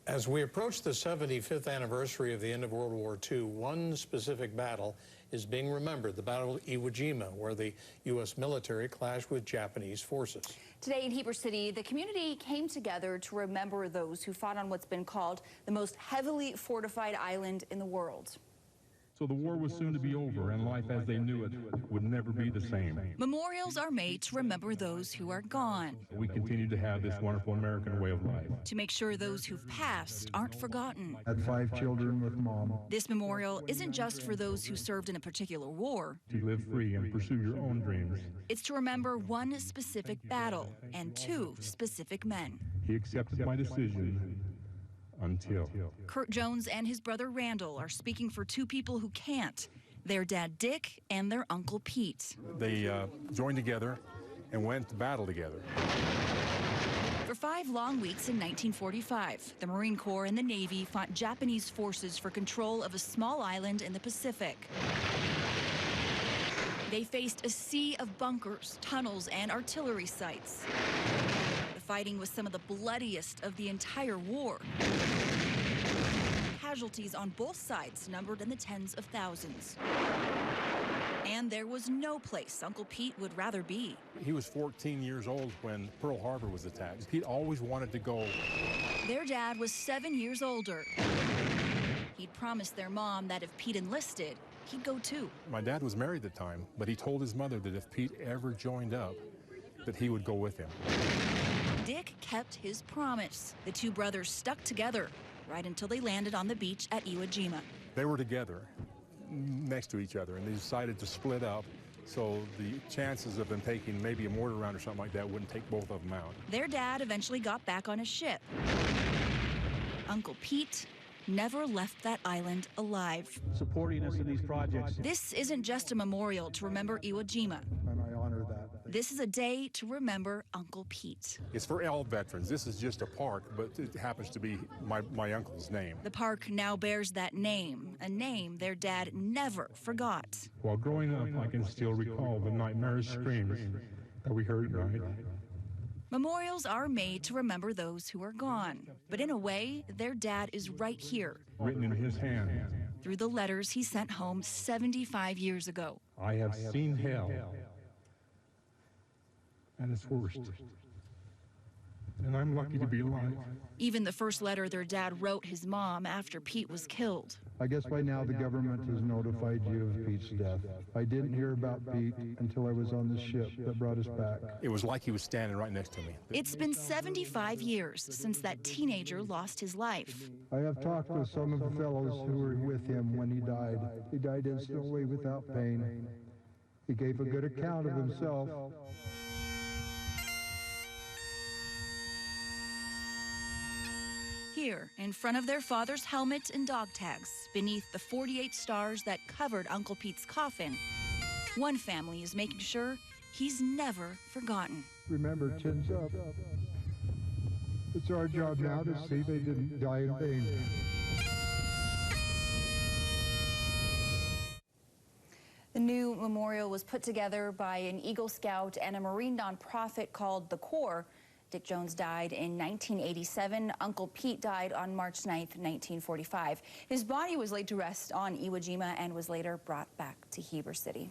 As we approach the 75th anniversary of the end of World War II, one specific battle is being remembered, the Battle of Iwo Jima, where the U.S. military clashed with Japanese forces. Today in Heber City, the community came together to remember those who fought on what's been called the most heavily fortified island in the world. So the war was soon to be over, and life as they knew it would never be the same. Memorials are made to remember those who are gone. We continue to have this wonderful American way of life. To make sure those who've passed aren't forgotten. I had 5 children with Mom. This memorial isn't just for those who served in a particular war. To live free and pursue your own dreams. It's to remember one specific battle and 2 specific men. He accepted my decision until. Kurt Jones and his brother Randall are speaking for 2 people who can't. Their dad Dick and their uncle Pete. They joined together and went to battle together. For 5 long weeks in 1945, the Marine Corps and the Navy fought Japanese forces for control of a small island in the Pacific. They faced a sea of bunkers, tunnels, and artillery sites. The fighting was some of the bloodiest of the entire war. Casualties on both sides numbered in the tens of thousands. And there was no place Uncle Pete would rather be. He was 14 years old when Pearl Harbor was attacked. Pete always wanted to go. Their dad was 7 years older. He'd promised their mom that if Pete enlisted, he'd go too. My dad was married at the time, but he told his mother that if Pete ever joined up, that he would go with him. Dick kept his promise. The 2 brothers stuck together right until they landed on the beach at Iwo Jima. They were together next to each other, and they decided to split up, so the chances of them taking maybe a mortar round or something like that wouldn't take both of them out. Their dad eventually got back on a ship. Uncle Pete never left that island alive. Supporting us in these projects. This isn't just a memorial to remember Iwo Jima. And I honor that. This is a day to remember Uncle Pete. It's for all veterans. This is just a park, but it happens to be my uncle's name. The park now bears that name, a name their dad never forgot. While growing up, I can still recall the nightmarish screams that we heard at night. Memorials are made to remember those who are gone. But in a way, their dad is right here. Written in his hand. Through the letters he sent home 75 years ago. I have seen hell at its worst, and I'm lucky to be alive. Even the first letter their dad wrote his mom after Pete was killed. I guess by now the government has notified you of Pete's death. I didn't hear about Pete until I was on the ship that brought us back. It was like he was standing right next to me. It's been 75 years since that teenager lost his life. I have talked with some of the fellows who were with him when he died. He died instantly without pain. He gave a good account of himself. Here, in front of their father's helmet and dog tags, beneath the 48 stars that covered Uncle Pete's coffin, one family is making sure he's never forgotten. Remember, chins up. It's our job now to see they didn't die in vain. The new memorial was put together by an Eagle Scout and a Marine nonprofit called The Corps. Dick Jones died in 1987. Uncle Pete died on March 9th, 1945. His body was laid to rest on Iwo Jima and was later brought back to Heber City.